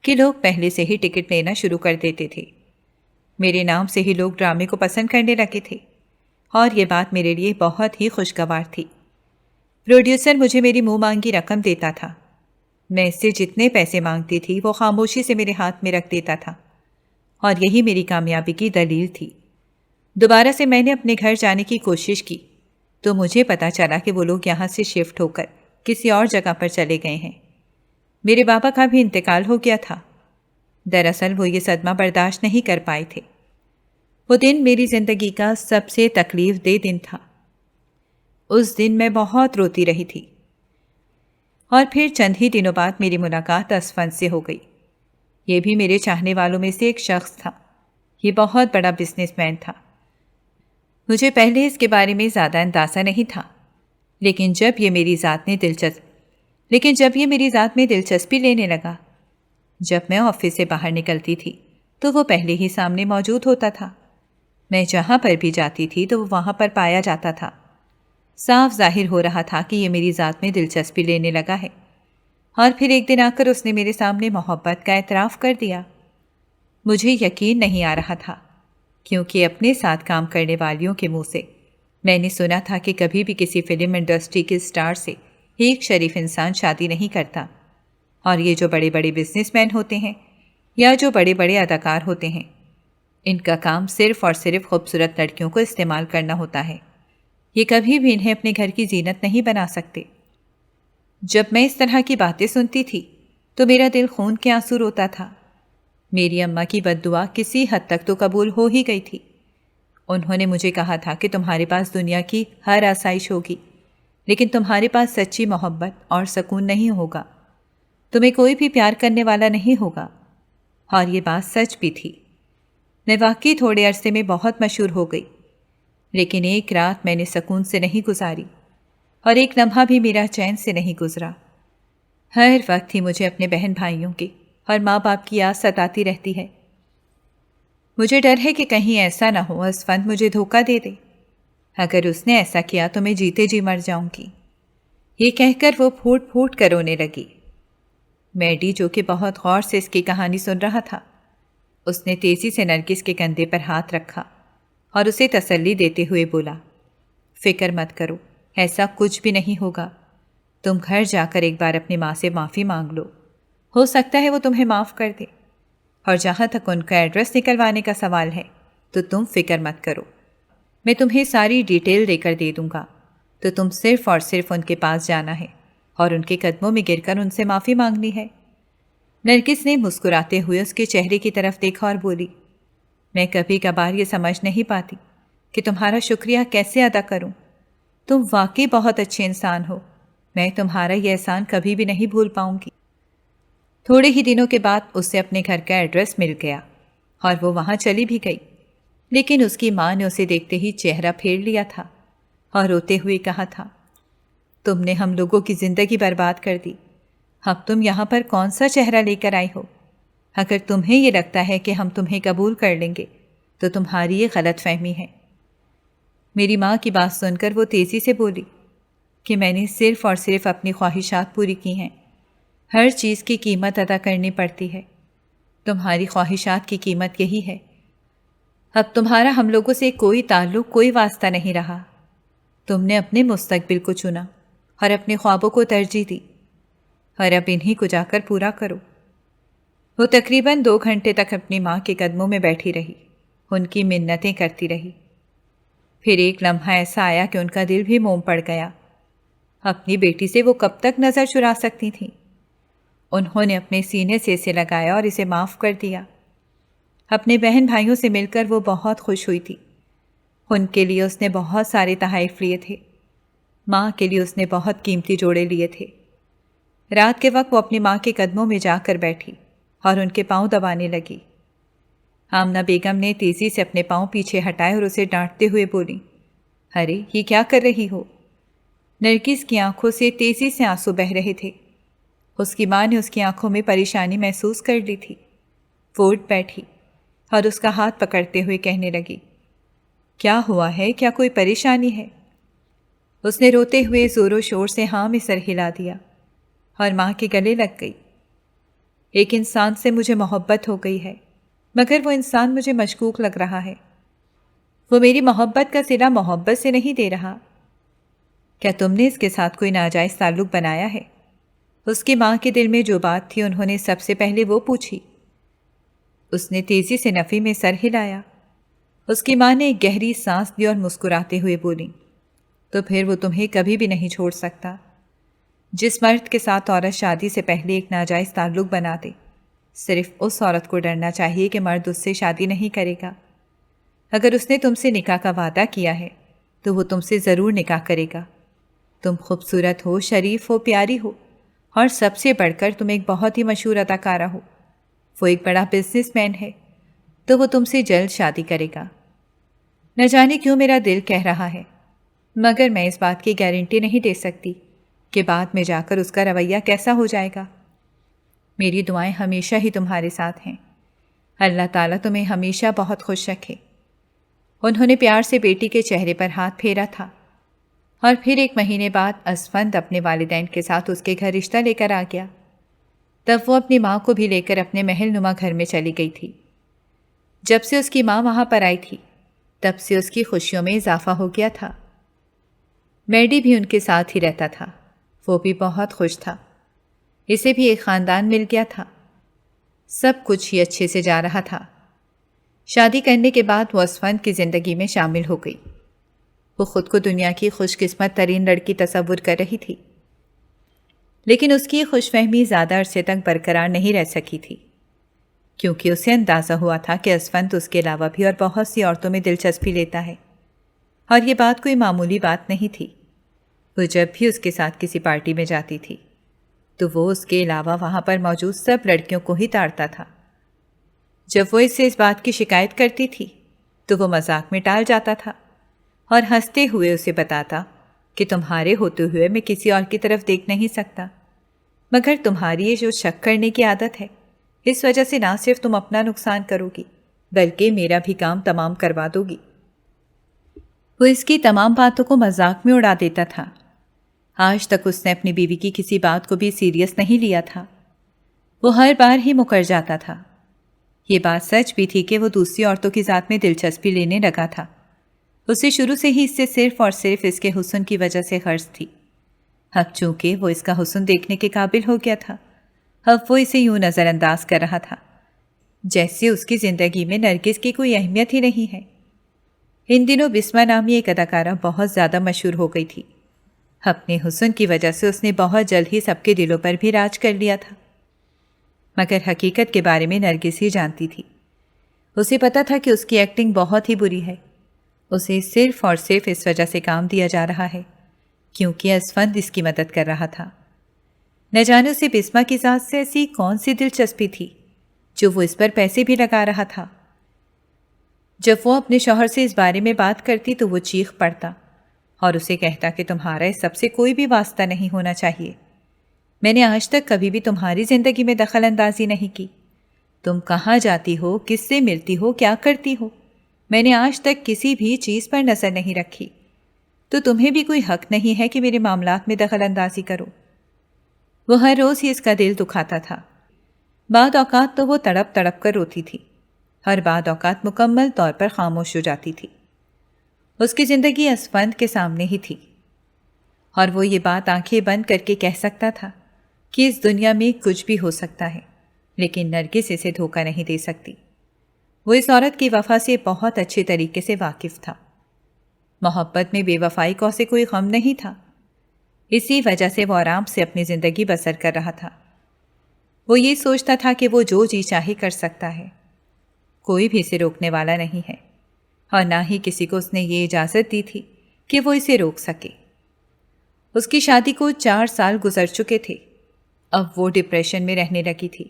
کہ لوگ پہلے سے ہی ٹکٹ لینا شروع کر دیتے تھے۔ میرے نام سے ہی لوگ ڈرامے کو پسند کرنے لگے تھے اور یہ بات میرے لیے بہت ہی خوشگوار تھی۔ پروڈیوسر مجھے میری منہ مانگی رقم دیتا تھا۔ میں اس سے جتنے پیسے مانگتی تھی وہ خاموشی سے میرے ہاتھ میں رکھ دیتا تھا اور یہی میری کامیابی کی دلیل تھی۔ دوبارہ سے میں نے اپنے گھر جانے کی کوشش کی تو مجھے پتا چلا کہ وہ لوگ یہاں سے شفٹ ہو کر کسی اور جگہ پر چلے گئے ہیں۔ میرے بابا کا بھی انتقال ہو گیا تھا۔ دراصل وہ یہ صدمہ برداشت نہیں کر پائے تھے۔ وہ دن میری زندگی کا سب سے تکلیف دہ دن تھا۔ اس دن میں بہت روتی رہی تھی۔ اور پھر چند ہی دنوں بعد میری ملاقات اسفند سے ہو گئی۔ یہ بھی میرے چاہنے والوں میں سے ایک شخص تھا۔ یہ بہت بڑا بزنس مین تھا۔ مجھے پہلے اس کے بارے میں زیادہ اندازہ نہیں تھا، لیکن جب یہ میری ذات میں دلچسپی لینے لگا، جب میں آفس سے باہر نکلتی تھی تو وہ پہلے ہی سامنے موجود ہوتا تھا۔ میں جہاں پر بھی جاتی تھی تو وہ وہاں پر پایا جاتا تھا۔ صاف ظاہر ہو رہا تھا کہ یہ میری ذات میں دلچسپی لینے لگا ہے۔ اور پھر ایک دن آ کر اس نے میرے سامنے محبت کا اعتراف کر دیا۔ مجھے یقین نہیں آ رہا تھا، کیونکہ اپنے ساتھ کام کرنے والیوں کے منہ سے میں نے سنا تھا کہ کبھی بھی کسی فلم انڈسٹری کے اسٹار سے ایک شریف انسان شادی نہیں کرتا، اور یہ جو بڑے بڑے بزنس مین ہوتے ہیں یا جو بڑے بڑے اداکار ہوتے ہیں، ان کا کام صرف اور صرف خوبصورت لڑکیوں کو استعمال کرنا ہوتا ہے۔ یہ کبھی بھی انہیں اپنے گھر کی زینت نہیں بنا سکتے۔ جب میں اس طرح کی باتیں سنتی تھی تو میرا دل خون کے آنسو روتا تھا۔ میری اماں کی بد دعا کسی حد تک تو قبول ہو ہی گئی تھی۔ انہوں نے مجھے کہا تھا کہ تمہارے پاس دنیا کی ہر آسائش ہوگی، لیکن تمہارے پاس سچی محبت اور سکون نہیں ہوگا۔ تمہیں کوئی بھی پیار کرنے والا نہیں ہوگا۔ اور یہ بات سچ بھی تھی۔ میں واقعی تھوڑے عرصے میں بہت مشہور ہو گئی، لیکن ایک رات میں نے سکون سے نہیں گزاری، اور ایک لمحہ بھی میرا چین سے نہیں گزرا۔ ہر وقت ہی مجھے اپنے بہن بھائیوں کی اور ماں باپ کی یاد ستاتی رہتی ہے۔ مجھے ڈر ہے کہ کہیں ایسا نہ ہو اسفند مجھے دھوکہ دے دے۔ اگر اس نے ایسا کیا تو میں جیتے جی مر جاؤں گی۔ یہ کہہ کر وہ پھوٹ پھوٹ کر رونے لگی۔ میڈی، جو کہ بہت غور سے اس کی کہانی سن رہا تھا، اس نے تیزی سے نرگس کے کندھے پر ہاتھ رکھا اور اسے تسلی دیتے ہوئے بولا، فکر مت کرو، ایسا کچھ بھی نہیں ہوگا۔ تم گھر جا کر ایک بار اپنی ماں سے معافی مانگ لو، ہو سکتا ہے وہ تمہیں معاف کر دے۔ اور جہاں تک ان کا ایڈریس نکلوانے کا سوال ہے تو تم فکر مت کرو، میں تمہیں ساری ڈیٹیل دے کر دے دوں گا۔ تو تم صرف اور صرف ان کے پاس جانا ہے اور ان کے قدموں میں گر کر ان سے معافی مانگنی ہے۔ نرگس نے مسکراتے ہوئے اس کے چہرے کی طرف دیکھا اور بولی، میں کبھی کبھار یہ سمجھ نہیں پاتی کہ تمہارا شکریہ کیسے ادا کروں۔ تم واقعی بہت اچھے انسان ہو۔ میں تمہارا یہ احسان کبھی بھی نہیں بھول پاؤں گی۔ تھوڑے ہی دنوں کے بعد اسے اپنے گھر کا ایڈریس مل گیا اور وہ وہاں چلی بھی گئی، لیکن اس کی ماں نے اسے دیکھتے ہی چہرہ پھیر لیا تھا اور روتے ہوئے کہا تھا، تم نے ہم لوگوں کی زندگی برباد کر دی۔ اب تم یہاں پر کون سا چہرہ لے کر آئی ہو؟ اگر تمہیں یہ لگتا ہے کہ ہم تمہیں قبول کر لیں گے تو تمہاری یہ غلط فہمی ہے۔ میری ماں کی بات سن کر وہ تیزی سے بولی کہ میں نے صرف اور صرف اپنی خواہشات پوری کی ہیں۔ ہر چیز کی قیمت ادا کرنی پڑتی ہے۔ تمہاری خواہشات کی قیمت یہی ہے۔ اب تمہارا ہم لوگوں سے کوئی تعلق، کوئی واسطہ نہیں رہا۔ تم نے اپنے مستقبل کو چنا اور اپنے خوابوں کو ترجیح دی، اور اب انہی کو جا کر پورا کرو۔ وہ تقریباً 2 گھنٹے تک اپنی ماں کے قدموں میں بیٹھی رہی، ان کی منتیں کرتی رہی۔ پھر ایک لمحہ ایسا آیا کہ ان کا دل بھی موم پڑ گیا۔ اپنی بیٹی سے وہ کب تک نظر چرا سکتی تھیں؟ انہوں نے اپنے سینے سے اسے لگایا اور اسے معاف کر دیا۔ اپنے بہن بھائیوں سے مل کر وہ بہت خوش ہوئی تھی۔ ان کے لیے اس نے بہت سارے تحائف لیے تھے۔ ماں کے لیے اس نے بہت قیمتی جوڑے لیے تھے۔ رات کے وقت وہ اپنی ماں کے قدموں میں جا کر بیٹھی اور ان کے پاؤں دبانے لگی۔ آمنہ بیگم نے تیزی سے اپنے پاؤں پیچھے ہٹائے اور اسے ڈانٹتے ہوئے بولی، ارے یہ کیا کر رہی ہو؟ نرگس کی آنکھوں سے تیزی سے آنسو بہہ رہے تھے۔ اس کی ماں نے اس کی آنکھوں میں پریشانی محسوس کر لی تھی۔ وہ اٹھ بیٹھی اور اس کا ہاتھ پکڑتے ہوئے کہنے لگی، کیا ہوا ہے؟ کیا کوئی پریشانی ہے؟ اس نے روتے ہوئے زور و شور سے ہاں میں سر ہلا دیا اور ماں کے گلے لگ گئی۔ ایک انسان سے مجھے محبت ہو گئی ہے، مگر وہ انسان مجھے مشکوک لگ رہا ہے۔ وہ میری محبت کا صلہ محبت سے نہیں دے رہا۔ کیا تم نے اس کے ساتھ کوئی ناجائز تعلق بنایا ہے؟ اس کی ماں کے دل میں جو بات تھی انہوں نے سب سے پہلے وہ پوچھی۔ اس نے تیزی سے نفی میں سر ہلایا۔ اس کی ماں نے ایک گہری سانس لی اور مسکراتے ہوئے بولی، تو پھر وہ تمہیں کبھی بھی نہیں چھوڑ سکتا۔ جس مرد کے ساتھ عورت شادی سے پہلے ایک ناجائز تعلق بنا دے، صرف اس عورت کو ڈرنا چاہیے کہ مرد اس سے شادی نہیں کرے گا۔ اگر اس نے تم سے نکاح کا وعدہ کیا ہے تو وہ تم سے ضرور نکاح کرے گا۔ تم خوبصورت ہو، شریف ہو، پیاری ہو، اور سب سے بڑھ کر تم ایک بہت ہی مشہور اداکارہ ہو۔ وہ ایک بڑا بزنس مین ہے، تو وہ تم سے جلد شادی کرے گا۔ نہ جانے کیوں میرا دل کہہ رہا ہے، مگر میں اس بات کی گارنٹی نہیں دے سکتی کہ بعد میں جا کر اس کا رویہ کیسا ہو جائے گا۔ میری دعائیں ہمیشہ ہی تمہارے ساتھ ہیں۔ اللہ تعالیٰ تمہیں ہمیشہ بہت خوش رکھے۔ انہوں نے پیار سے بیٹی کے چہرے پر ہاتھ پھیرا تھا، اور پھر 1 مہینے بعد اسفند اپنے والدین کے ساتھ اس کے گھر رشتہ لے کر آ گیا۔ تب وہ اپنی ماں کو بھی لے کر اپنے محل نما گھر میں چلی گئی تھی۔ جب سے اس کی ماں وہاں پر آئی تھی، تب سے اس کی خوشیوں میں اضافہ ہو گیا تھا۔ میڈی بھی ان کے ساتھ ہی رہتا تھا، وہ بھی بہت خوش تھا۔ اسے بھی ایک خاندان مل گیا تھا، سب کچھ ہی اچھے سے جا رہا تھا۔ شادی کرنے کے بعد وہ اسفند کی زندگی میں شامل ہو گئی۔ وہ خود کو دنیا کی خوش قسمت ترین لڑکی تصور کر رہی تھی، لیکن اس کی خوش فہمی زیادہ عرصے تک برقرار نہیں رہ سکی تھی، کیونکہ اسے اندازہ ہوا تھا کہ اسفند اس کے علاوہ بھی اور بہت سی عورتوں میں دلچسپی لیتا ہے، اور یہ بات کوئی معمولی بات نہیں تھی۔ وہ جب بھی اس کے ساتھ کسی پارٹی میں جاتی تھی تو وہ اس کے علاوہ وہاں پر موجود سب لڑکیوں کو ہی تاڑتا تھا۔ جب وہ اس سے اس بات کی شکایت کرتی تھی تو وہ مذاق میں ٹال جاتا تھا اور ہنستے ہوئے اسے بتاتا کہ تمہارے ہوتے ہوئے میں کسی اور کی طرف دیکھ نہیں سکتا، مگر تمہاری یہ جو شک کرنے کی عادت ہے، اس وجہ سے نہ صرف تم اپنا نقصان کرو گی بلکہ میرا بھی کام تمام کروا دو گی۔ وہ اس کی تمام باتوں کو مذاق میں اڑا دیتا تھا۔ آج تک اس نے اپنی بیوی کی کسی بات کو بھی سیریس نہیں لیا تھا۔ وہ ہر بار ہی مکر جاتا تھا۔ یہ بات سچ بھی تھی کہ وہ دوسری عورتوں کی ذات میں دلچسپی لینے لگا تھا۔ اسے شروع سے ہی اس سے صرف اور صرف اس کے حسن کی وجہ سے غرض تھی۔ اب چونکہ وہ اس کا حسن دیکھنے کے قابل ہو گیا تھا، اب وہ اسے یوں نظر انداز کر رہا تھا جیسے اس کی زندگی میں نرگس کی کوئی اہمیت ہی نہیں ہے۔ ان دنوں بسمہ نامی ایک اداکارہ بہت زیادہ مشہور ہو گئی تھی۔ اپنے حسن کی وجہ سے اس نے بہت جلد ہی سب کے دلوں پر بھی راج کر لیا تھا، مگر حقیقت کے بارے میں نرگس ہی جانتی تھی۔ اسے پتا تھا کہ اس کی ایکٹنگ بہت ہی بری ہے۔ اسے صرف اور صرف اس وجہ سے کام دیا جا رہا ہے کیونکہ اسفند اس کی مدد کر رہا تھا۔ نہ جانے اسے بسمہ کی ذات سے ایسی کون سی دلچسپی تھی جو وہ اس پر پیسے بھی لگا رہا تھا۔ جب وہ اپنے شوہر سے اس بارے میں بات کرتی تو وہ چیخ پڑتا اور اسے کہتا کہ تمہارا اس سب سے کوئی بھی واسطہ نہیں ہونا چاہیے۔ میں نے آج تک کبھی بھی تمہاری زندگی میں دخل اندازی نہیں کی۔ تم کہاں جاتی ہو، کس سے ملتی ہو، کیا کرتی ہو، میں نے آج تک کسی بھی چیز پر نظر نہیں رکھی، تو تمہیں بھی کوئی حق نہیں ہے کہ میرے معاملات میں دخل اندازی کرو۔ وہ ہر روز ہی اس کا دل دکھاتا تھا۔ بعد اوقات تو وہ تڑپ تڑپ کر روتی تھی، ہر بعد اوقات مکمل طور پر خاموش ہو جاتی تھی۔ اس کی زندگی اسفند کے سامنے ہی تھی، اور وہ یہ بات آنکھیں بند کر کے کہہ سکتا تھا کہ اس دنیا میں کچھ بھی ہو سکتا ہے، لیکن نرگس اسے دھوکہ نہیں دے سکتی۔ وہ اس عورت کی وفا سے بہت اچھے طریقے سے واقف تھا۔ محبت میں بے وفائی کو اسے کوئی غم نہیں تھا، اسی وجہ سے وہ آرام سے اپنی زندگی بسر کر رہا تھا۔ وہ یہ سوچتا تھا کہ وہ جو جی چاہے کر سکتا ہے، کوئی بھی اسے روکنے والا نہیں ہے، اور نہ ہی کسی کو اس نے یہ اجازت دی تھی کہ وہ اسے روک سکے۔ اس کی شادی کو 4 سال گزر چکے تھے۔ اب وہ ڈپریشن میں رہنے لگی تھی۔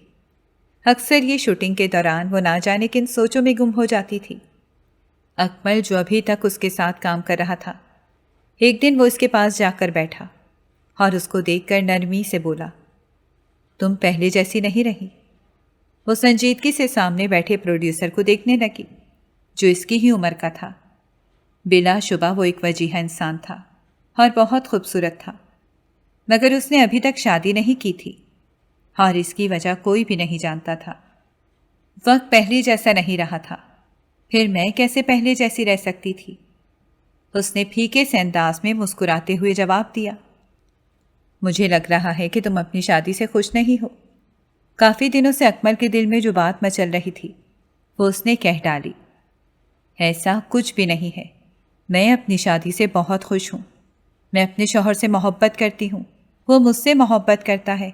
اکثر یہ شوٹنگ کے دوران وہ نہ جانے کن سوچوں میں گم ہو جاتی تھی۔ اکمل جو ابھی تک اس کے ساتھ کام کر رہا تھا، ایک دن وہ اس کے پاس جا کر بیٹھا اور اس کو دیکھ کر نرمی سے بولا، تم پہلے جیسی نہیں رہی۔ وہ سنجیدگی سے سامنے بیٹھے پروڈیوسر کو دیکھنے لگی جو اس کی ہی عمر کا تھا۔ بلا شبہ وہ ایک وجیحہ انسان تھا اور بہت خوبصورت تھا، مگر اس نے ابھی تک شادی نہیں کی تھی، اور اس کی وجہ کوئی بھی نہیں جانتا تھا۔ وقت پہلے جیسا نہیں رہا تھا، پھر میں کیسے پہلے جیسی رہ سکتی تھی؟ اس نے پھیکے سے انداز میں مسکراتے ہوئے جواب دیا، مجھے لگ رہا ہے کہ تم اپنی شادی سے خوش نہیں ہو۔ کافی دنوں سے اکمل کے دل میں جو بات مچل رہی تھی وہ اس نے کہہ ڈالی۔ ایسا کچھ بھی نہیں ہے، میں اپنی شادی سے بہت خوش ہوں۔ میں اپنے شوہر سے محبت کرتی ہوں، وہ مجھ سے محبت کرتا ہے۔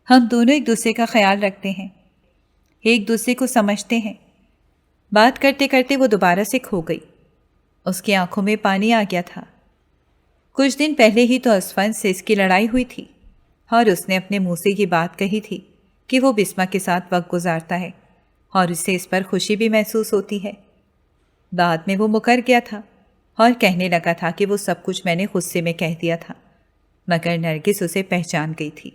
ہم دونوں ایک دوسرے کا خیال رکھتے ہیں، ایک دوسرے کو سمجھتے ہیں۔ بات کرتے کرتے وہ دوبارہ سے کھو گئی۔ اس کی آنکھوں میں پانی آ گیا تھا۔ کچھ دن پہلے ہی تو اسفند سے اس کی لڑائی ہوئی تھی اور اس نے اپنے منہ سے یہ بات کہی تھی کہ وہ بسمہ کے ساتھ وقت گزارتا ہے اور اسے اس پر خوشی بھی محسوس ہوتی ہے۔ بعد میں وہ مکر گیا تھا اور کہنے لگا تھا کہ وہ سب کچھ میں نے غصے میں کہہ دیا تھا، مگر نرگس اسے پہچان گئی تھی۔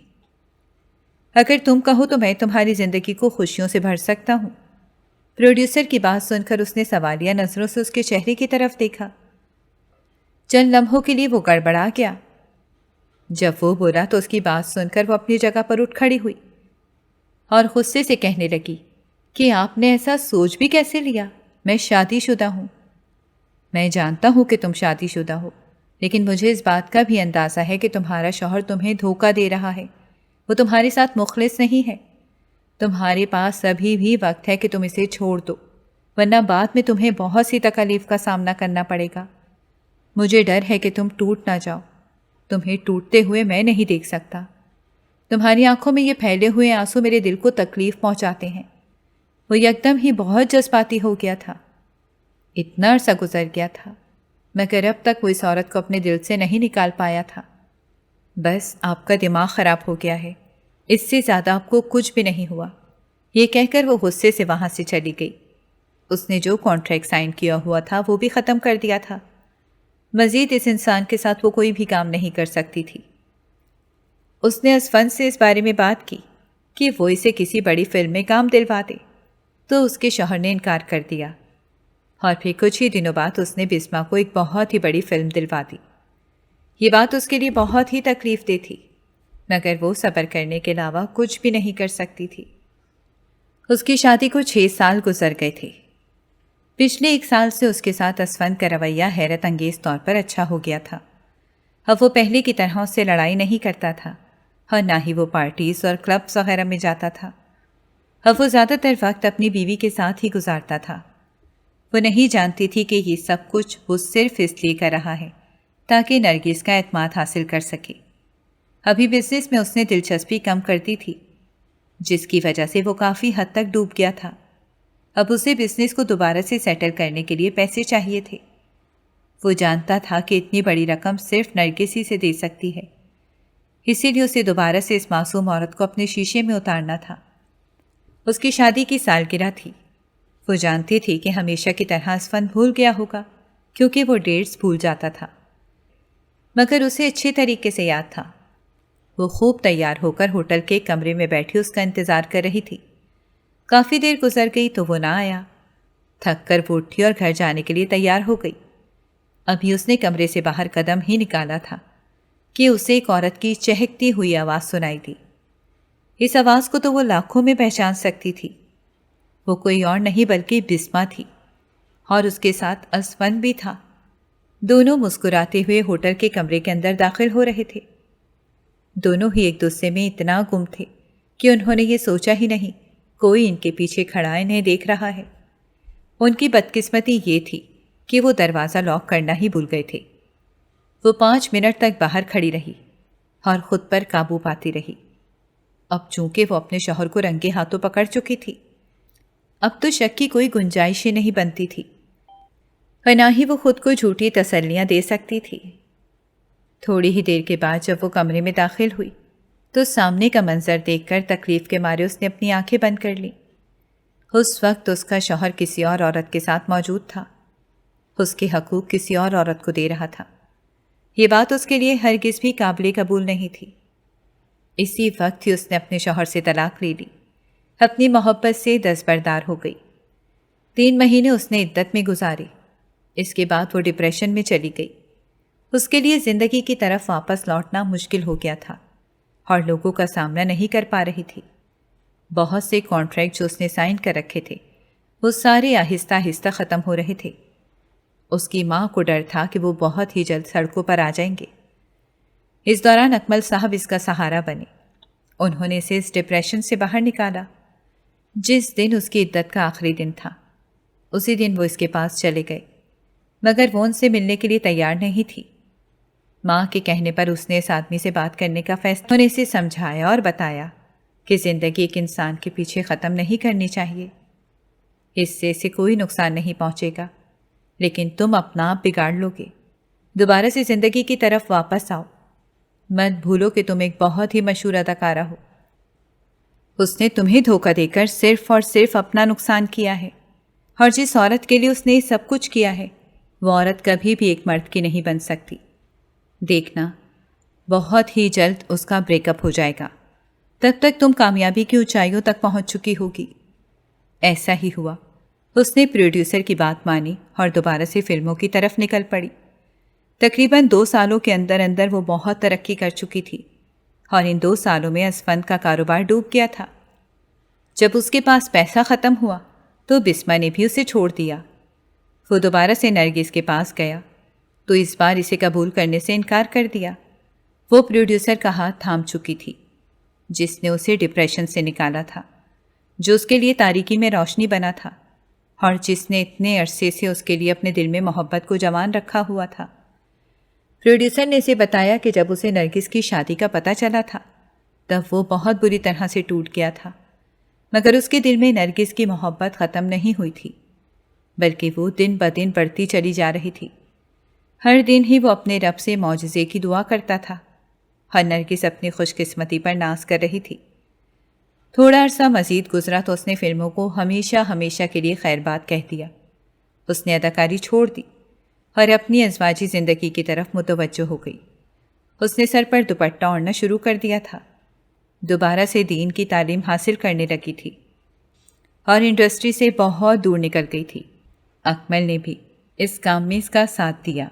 اگر تم کہو تو میں تمہاری زندگی کو خوشیوں سے بھر سکتا ہوں۔ پروڈیوسر کی بات سن کر اس نے سوالیہ نظروں سے اس کے چہرے کی طرف دیکھا۔ چند لمحوں کے لیے وہ گڑبڑا گیا۔ جب وہ بولا تو اس کی بات سن کر وہ اپنی جگہ پر اٹھ کھڑی ہوئی اور غصے سے کہنے لگی کہ آپ نے ایسا سوچ بھی کیسے لیا؟ میں شادی شدہ ہوں۔ میں جانتا ہوں کہ تم شادی شدہ ہو، لیکن مجھے اس بات کا بھی اندازہ ہے کہ تمہارا شوہر تمہیں دھوکہ دے رہا ہے۔ وہ تمہارے ساتھ مخلص نہیں ہے۔ تمہارے پاس ابھی بھی وقت ہے کہ تم اسے چھوڑ دو، ورنہ بعد میں تمہیں بہت سی تکالیف کا سامنا کرنا پڑے گا۔ مجھے ڈر ہے کہ تم ٹوٹ نہ جاؤ۔ تمہیں ٹوٹتے ہوئے میں نہیں دیکھ سکتا۔ تمہاری آنکھوں میں یہ پھیلے ہوئے آنسو میرے دل کو تکلیف پہنچاتے ہیں۔ وہ یکدم ہی بہت جذباتی ہو گیا تھا۔ اتنا عرصہ گزر گیا تھا مگر اب تک وہ اس عورت کو اپنے دل سے نہیں نکال پایا تھا۔ بس آپ کا دماغ خراب ہو گیا ہے، اس سے زیادہ آپ کو کچھ بھی نہیں ہوا۔ یہ کہہ کر وہ غصے سے وہاں سے چلی گئی۔ اس نے جو کانٹریکٹ سائن کیا ہوا تھا وہ بھی ختم کر دیا تھا۔ مزید اس انسان کے ساتھ وہ کوئی بھی کام نہیں کر سکتی تھی۔ اس نے اسفند سے اس بارے میں بات کی کہ وہ اسے کسی بڑی فلم میں کام دلوا دے، تو اس کے شوہر نے انکار کر دیا اور پھر کچھ ہی دنوں بعد اس نے بسمہ کو ایک بہت ہی بڑی فلم دلوا دی۔ یہ بات اس کے لیے بہت ہی تکلیف دہ تھی، مگر وہ صبر کرنے کے علاوہ کچھ بھی نہیں کر سکتی تھی۔ اس کی شادی کو 6 سال گزر گئے تھے۔ پچھلے 1 سال سے اس کے ساتھ اسفند کا رویہ حیرت انگیز طور پر اچھا ہو گیا تھا۔ اب وہ پہلے کی طرح اس سے لڑائی نہیں کرتا تھا اور نہ ہی وہ پارٹیز اور کلبز وغیرہ میں جاتا تھا۔ اب وہ زیادہ تر وقت اپنی بیوی کے ساتھ ہی گزارتا تھا۔ وہ نہیں جانتی تھی کہ یہ سب کچھ وہ صرف اس لیے کر رہا ہے تاکہ نرگس کا اعتماد حاصل کر سکے۔ ابھی بزنس میں اس نے دلچسپی کم کر دی تھی، جس کی وجہ سے وہ کافی حد تک ڈوب گیا تھا۔ اب اسے بزنس کو دوبارہ سے سیٹل کرنے کے لیے پیسے چاہیے تھے۔ وہ جانتا تھا کہ اتنی بڑی رقم صرف نرگس ہی سے دے سکتی ہے، اسی لیے اسے دوبارہ سے اس معصوم عورت کو اپنے شیشے میں اتارنا تھا۔ اس کی شادی کی سالگرہ تھی۔ وہ جانتی تھی کہ ہمیشہ کی طرح اسفند بھول گیا ہوگا کیونکہ وہ ڈیٹس بھول جاتا تھا، مگر اسے اچھے طریقے سے یاد تھا۔ وہ خوب تیار ہو کر ہوٹل کے کمرے میں بیٹھی اس کا انتظار کر رہی تھی۔ کافی دیر گزر گئی تو وہ نہ آیا۔ تھک کر وہ اٹھی اور گھر جانے کے لیے تیار ہو گئی۔ ابھی اس نے کمرے سے باہر قدم ہی نکالا تھا کہ اسے ایک عورت کی چہکتی ہوئی آواز سنائی دی۔ اس آواز کو تو وہ لاکھوں میں پہچان سکتی تھی۔ وہ کوئی اور نہیں بلکہ بسمہ تھی اور اس کے ساتھ اسفند بھی تھا۔ دونوں مسکراتے ہوئے ہوٹل کے کمرے کے اندر داخل ہو رہے تھے۔ دونوں ہی ایک دوسرے میں اتنا گم تھے کہ انہوں نے یہ سوچا ہی نہیں کوئی ان کے پیچھے کھڑا انہیں دیکھ رہا ہے۔ ان کی بدقسمتی یہ تھی کہ وہ دروازہ لاک کرنا ہی بھول گئے تھے۔ وہ 5 منٹ تک باہر کھڑی رہی اور خود پر قابو پاتی رہی۔ اب چونکہ وہ اپنے شوہر کو رنگے ہاتھوں پکڑ چکی تھی، اب تو شک کی کوئی گنجائش ہی نہیں بنتی تھی، اور نہ ہی وہ خود کو جھوٹی تسلیاں دے سکتی تھی۔ تھوڑی ہی دیر کے بعد جب وہ کمرے میں داخل ہوئی تو سامنے کا منظر دیکھ کر تکلیف کے مارے اس نے اپنی آنکھیں بند کر لیں۔ اس وقت اس کا شوہر کسی اور عورت کے ساتھ موجود تھا، اس کے حقوق کسی اور عورت کو دے رہا تھا۔ یہ بات اس کے لیے ہرگز بھی قابل قبول نہیں تھی۔ اسی وقت ہی اس نے اپنے شوہر سے طلاق لے لی، اپنی محبت سے دستبردار ہو گئی۔ 3 مہینے اس نے عدت میں گزارے۔ اس کے بعد وہ ڈپریشن میں چلی گئی۔ اس کے لیے زندگی کی طرف واپس لوٹنا مشکل ہو گیا تھا اور لوگوں کا سامنا نہیں کر پا رہی تھی۔ بہت سے کانٹریکٹ جو اس نے سائن کر رکھے تھے وہ سارے آہستہ آہستہ ختم ہو رہے تھے۔ اس کی ماں کو ڈر تھا کہ وہ بہت ہی جلد سڑکوں پر آ جائیں گے۔ اس دوران اکمل صاحب اس کا سہارا بنے۔ انہوں نے اسے اس ڈپریشن سے باہر نکالا۔ جس دن اس کی عدت کا آخری دن تھا اسی دن وہ اس کے پاس چلے گئے، مگر وہ ان سے ملنے کے لیے تیار نہیں تھی۔ ماں کے کہنے پر اس نے اس آدمی سے بات کرنے کا فیصلہ، انہیں اسے سمجھایا اور بتایا کہ زندگی ایک انسان کے پیچھے ختم نہیں کرنی چاہیے، اس سے اسے کوئی نقصان نہیں پہنچے گا، لیکن تم اپنا آپ بگاڑ لو گے۔ دوبارہ سے زندگی کی طرف واپس آؤ، مت بھولو کہ تم ایک بہت ہی مشہور اداکارہ ہو۔ اس نے تمہیں دھوکہ دے کر صرف اور صرف اپنا نقصان کیا ہے، اور جس عورت کے لیے اس نے یہ سب کچھ کیا ہے وہ عورت کبھی بھی ایک مرد کی نہیں بن سکتی۔ دیکھنا بہت ہی جلد اس کا بریک اپ ہو جائے گا، تب تک تم کامیابی کی اونچائیوں تک پہنچ چکی ہوگی۔ ایسا ہی ہوا، اس نے پروڈیوسر کی بات مانی اور دوبارہ سے فلموں کی طرف نکل پڑی۔ تقریباً 2 سالوں کے اندر اندر وہ بہت ترقی کر چکی تھی، اور ان 2 سالوں میں اسفند کا کاروبار ڈوب گیا تھا۔ جب اس کے پاس پیسہ ختم ہوا تو بسما نے بھی اسے چھوڑ دیا۔ وہ دوبارہ سے نرگس کے پاس گیا تو اس بار اسے قبول کرنے سے انکار کر دیا۔ وہ پروڈیوسر کا ہاتھ تھام چکی تھی جس نے اسے ڈپریشن سے نکالا تھا، جو اس کے لیے تاریکی میں روشنی بنا تھا، اور جس نے اتنے عرصے سے اس کے لیے اپنے دل میں محبت کو جوان رکھا ہوا تھا۔ پروڈیوسر نے اسے بتایا کہ جب اسے نرگس کی شادی کا پتہ چلا تھا تب وہ بہت بری طرح سے ٹوٹ گیا تھا، مگر اس کے دل میں نرگس کی محبت ختم نہیں ہوئی تھی، بلکہ وہ دن بدن بڑھتی چلی جا رہی تھی۔ ہر دن ہی وہ اپنے رب سے معجزے کی دعا کرتا تھا، اور نرگس اپنی خوش قسمتی پر ناز کر رہی تھی۔ تھوڑا عرصہ مزید گزرا تو اس نے فلموں کو ہمیشہ ہمیشہ کے لیے خیر بات کہہ دیا۔ اس نے اداکاری چھوڑ دی اور اپنی ازواجی زندگی کی طرف متوجہ ہو گئی۔ اس نے سر پر دوپٹہ اوڑھنا شروع کر دیا تھا، دوبارہ سے دین کی تعلیم حاصل کرنے لگی تھی، اور انڈسٹری سے بہت دور نکل گئی تھی۔ اکمل نے بھی اس کام میں اس کا ساتھ دیا۔